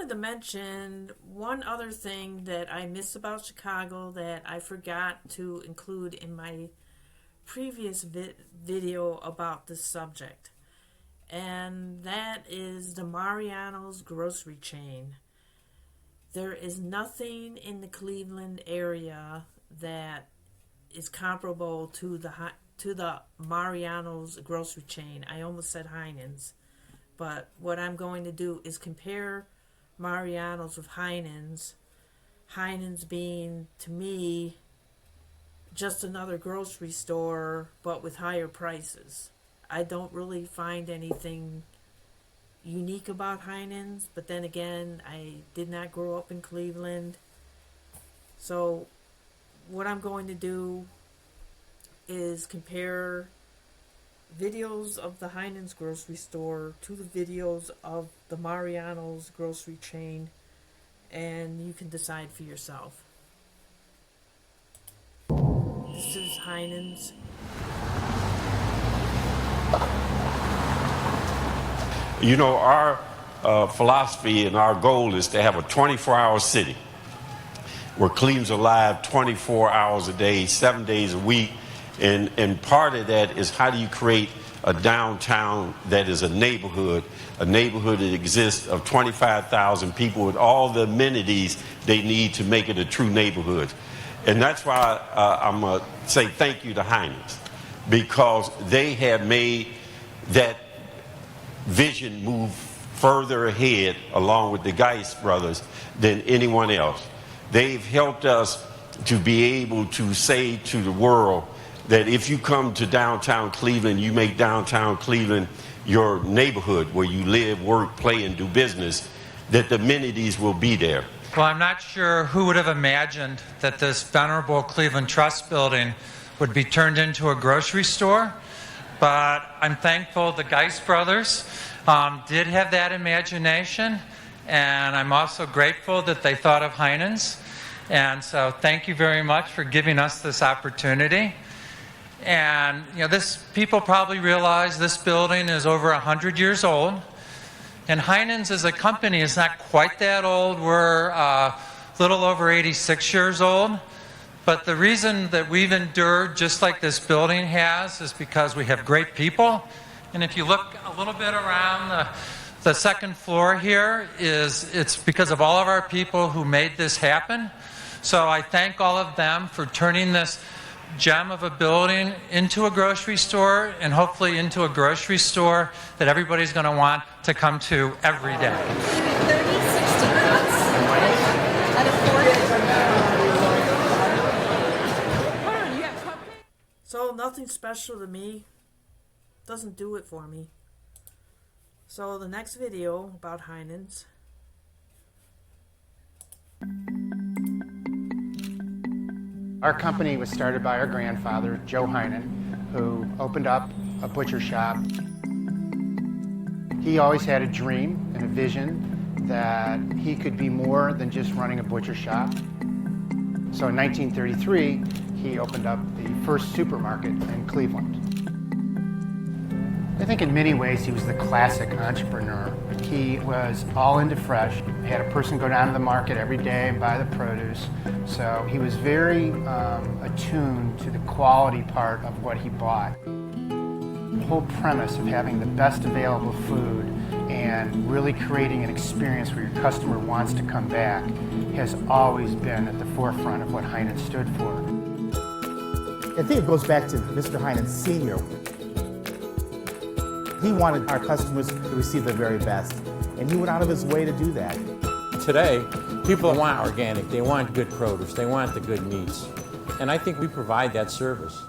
wanted to mention one other thing that I miss about Chicago that I forgot to include in my previous video about this subject. And that is the Mariano's grocery chain. There is nothing in the Cleveland area that is comparable to the Mariano's grocery chain. I almost said Heinens. But what I'm going to do is compare Mariano's with Heinens. Heinens being, to me, just another grocery store, but with higher prices. I don't really find anything unique about Heinens, but then again, I did not grow up in Cleveland. So what I'm going to do is compare videos of the Heinens grocery store to the videos of the Mariano's grocery chain, and you can decide for yourself. This is Heinens. You know, our philosophy and our goal is to have a 24-hour city where Cleveland's alive 24 hours a day, 7 days a week. And part of that is, how do you create a downtown that is a neighborhood that exists of 25,000 people with all the amenities they need to make it a true neighborhood. And that's why I'm going to say thank you to Heinens, because they have made that vision move further ahead along with the Geist brothers than anyone else. They've helped us to be able to say to the world that if you come to downtown Cleveland, you make downtown Cleveland your neighborhood where you live, work, play, and do business, that the amenities will be there. Well, I'm not sure who would have imagined that this venerable Cleveland Trust building would be turned into a grocery store, but I'm thankful the Geist brothers did have that imagination, and I'm also grateful that they thought of Heinens. And so thank you very much for giving us this opportunity. And this, people probably realize this building is over 100 years old. And Heinens as a company is not quite that old. We're a little over 86 years old. But the reason that we've endured just like this building has is because we have great people. And if you look a little bit around the second floor here, it's because of all of our people who made this happen. So I thank all of them for turning this gem of a building into a grocery store, and hopefully into a grocery store that everybody's going to want to come to every day. 30, 60 cuts at a fork. So nothing special to me. Doesn't do it for me. So the next video about Heinens. Our company was started by our grandfather, Joe Heinen, who opened up a butcher shop. He always had a dream and a vision that he could be more than just running a butcher shop. So in 1933, he opened up the first supermarket in Cleveland. I think in many ways he was the classic entrepreneur. He was all into fresh. He had a person go down to the market every day and buy the produce. So he was very attuned to the quality part of what he bought. The whole premise of having the best available food and really creating an experience where your customer wants to come back has always been at the forefront of what Heinen stood for. I think it goes back to Mr. Heinen Sr. He wanted our customers to receive the very best, and he went out of his way to do that. Today, people want organic, they want good produce, they want the good meats, and I think we provide that service.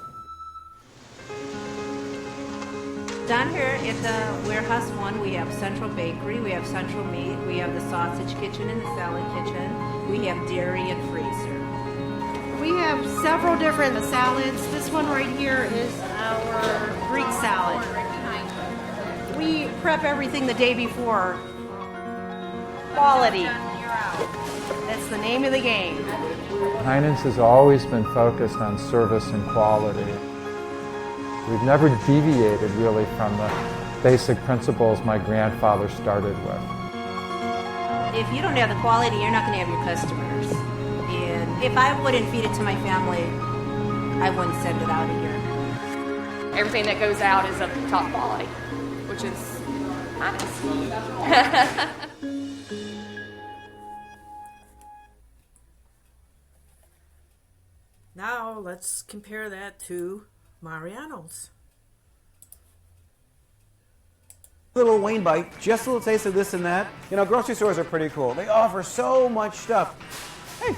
Down here at the Warehouse 1, we have Central Bakery, we have Central Meat, we have the Sausage Kitchen and the Salad Kitchen, we have Dairy and Freezer. We have several different salads. This one right here is our Greek salad. We prep everything the day before. Quality. That's the name of the game. Heinens has always been focused on service and quality. We've never deviated really from the basic principles my grandfather started with. If you don't have the quality, you're not going to have your customers. And if I wouldn't feed it to my family, I wouldn't send it out of here. Everything that goes out is of top quality, which is nice. Now let's compare that to Mariano's. Little Wayne bite, just a little taste of this and that. You know, grocery stores are pretty cool. They offer so much stuff. Hey,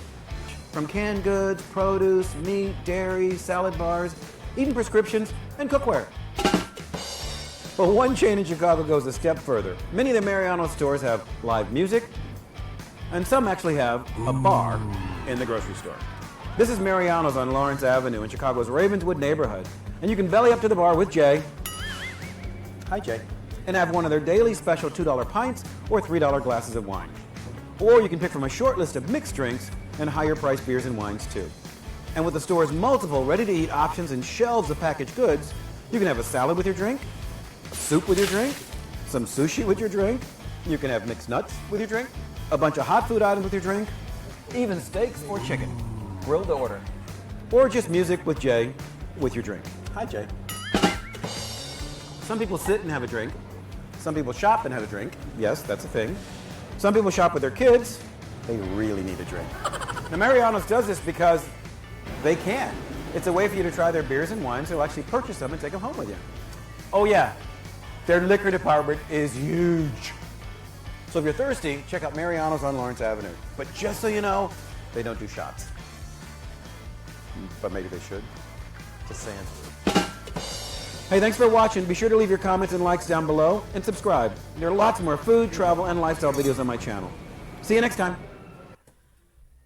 from canned goods, produce, meat, dairy, salad bars, even prescriptions and cookware. But one chain in Chicago goes a step further. Many of the Mariano stores have live music, and some actually have a bar in the grocery store. This is Mariano's on Lawrence Avenue in Chicago's Ravenswood neighborhood. And you can belly up to the bar with Jay. Hi, Jay. And have one of their daily special $2 pints or $3 glasses of wine. Or you can pick from a short list of mixed drinks and higher priced beers and wines too. And with the store's multiple ready-to-eat options and shelves of packaged goods, you can have a salad with your drink, a soup with your drink, some sushi with your drink, you can have mixed nuts with your drink, a bunch of hot food items with your drink, even steaks or chicken, grilled to order. Or just music with Jay with your drink. Hi, Jay. Some people sit and have a drink. Some people shop and have a drink. Yes, that's a thing. Some people shop with their kids. They really need a drink. Now, Mariano's does this because they can. It's a way for you to try their beers and wines. They'll actually purchase them and take them home with you. Oh, yeah. Their liquor department is huge. So if you're thirsty, check out Mariano's on Lawrence Avenue. But just so you know, they don't do shots. But maybe they should. Just saying. Hey, thanks for watching. Be sure to leave your comments and likes down below and subscribe. There are lots more food, travel, and lifestyle videos on my channel. See you next time.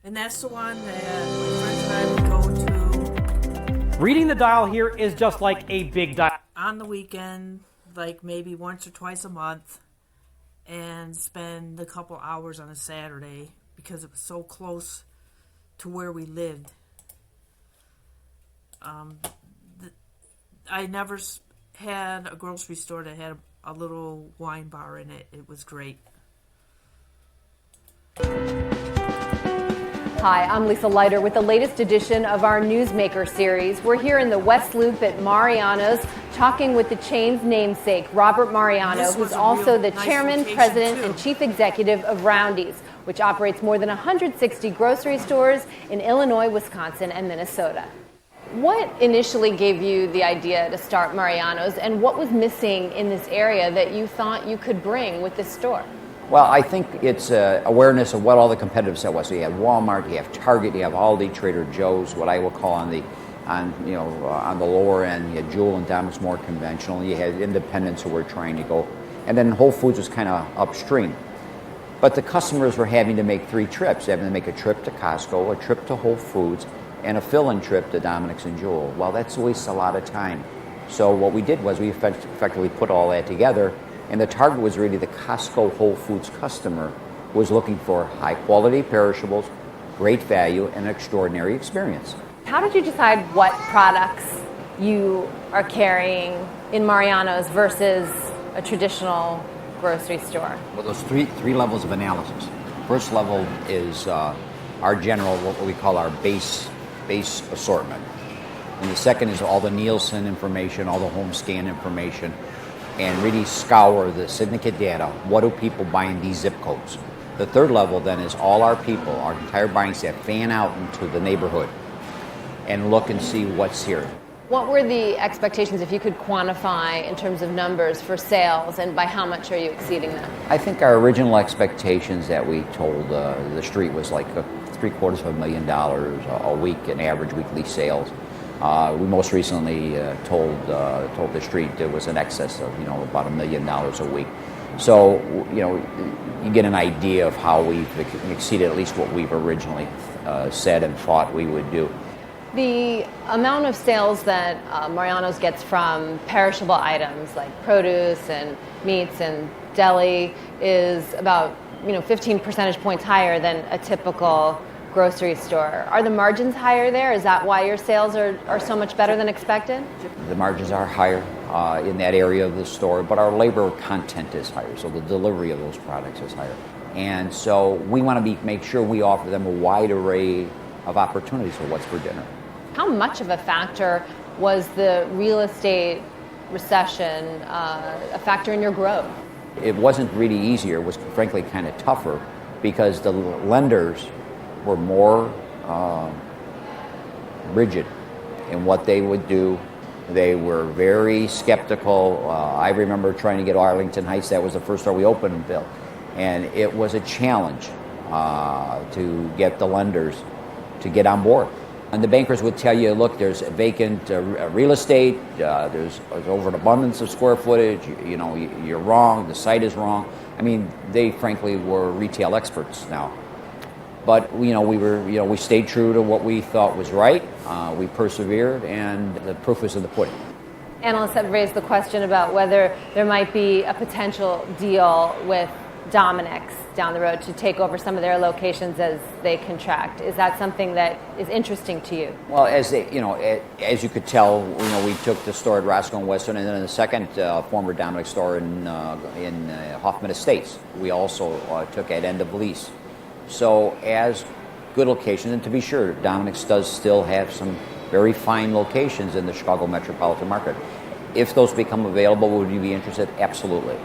And that's the one that my friends and I would go to. Reading the dial here is just like a big dial. On the weekend, like maybe once or twice a month, and spend a couple hours on a Saturday because it was so close to where we lived. I never had a grocery store that had a little wine bar in it. It was great. Hi, I'm Lisa Leiter with the latest edition of our Newsmaker series. We're here in the West Loop at Mariano's talking with the chain's namesake, Robert Mariano, who's also the chairman, president, and chief executive of Roundy's, which operates more than 160 grocery stores in Illinois, Wisconsin, and Minnesota. What initially gave you the idea to start Mariano's, and what was missing in this area that you thought you could bring with this store? Well, I think it's awareness of what all the competitive set was. So you have Walmart, you have Target, you have Aldi, Trader Joe's, what I will call on the lower end. You had Jewel and Dominick's more conventional. You had independents who were trying to go, and then Whole Foods was kind of upstream. But the customers were having to make 3 trips. They having to make a trip to Costco, a trip to Whole Foods, and a fill-in trip to Dominick's and Jewel. Well, that's wastes a lot of time. So what we did was we effectively put all that together, and the target was really the Costco Whole Foods customer who was looking for high-quality perishables, great value, and an extraordinary experience. How did you decide what products you are carrying in Mariano's versus a traditional grocery store? Well, there's three levels of analysis. First level is our general, what we call our base assortment. And the second is all the Nielsen information, all the home scan information, and really scour the syndicate data. What do people buy in these zip codes? The third level then is all our people, our entire buying staff, fan out into the neighborhood and look and see what's here. What were the expectations, if you could quantify in terms of numbers for sales, and by how much are you exceeding them? I think our original expectations that we told the street was like $750,000 a week in average weekly sales. We most recently told the street it was in excess of about $1 million a week. So you get an idea of how we've exceeded at least what we've originally said and thought we would do. The amount of sales that Mariano's gets from perishable items like produce and meats and deli is about 15 percentage points higher than a typical grocery store. Are the margins higher there? Is that why your sales are so much better than expected? The margins are higher. in that area of the store, but our labor content is higher, so the delivery of those products is higher. And so we want to make sure we offer them a wide array of opportunities for what's for dinner. How much of a factor was the real estate recession a factor in your growth? It wasn't really easier, it was frankly kind of tougher because the lenders were more rigid in what they would do. They were very skeptical. I remember trying to get Arlington Heights, that was the first store we opened and built. And it was a challenge to get the lenders to get on board. And the bankers would tell you, look, there's vacant real estate, there's over an abundance of square footage, you're wrong, the site is wrong. I mean, they frankly were retail experts now. But we stayed true to what we thought was right. We persevered, and the proof is in the pudding. Analysts have raised the question about whether there might be a potential deal with Dominic's down the road to take over some of their locations as they contract. Is that something that is interesting to you? Well, as you could tell, we took the store at Roscoe and Western, and then the second former Dominic store in Hoffman Estates. We also took at end of lease. So as good locations, and to be sure, Dominic's does still have some very fine locations in the Chicago metropolitan market. If those become available, would you be interested? Absolutely.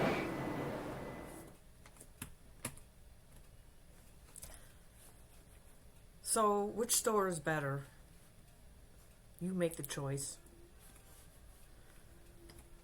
So, which store is better? You make the choice.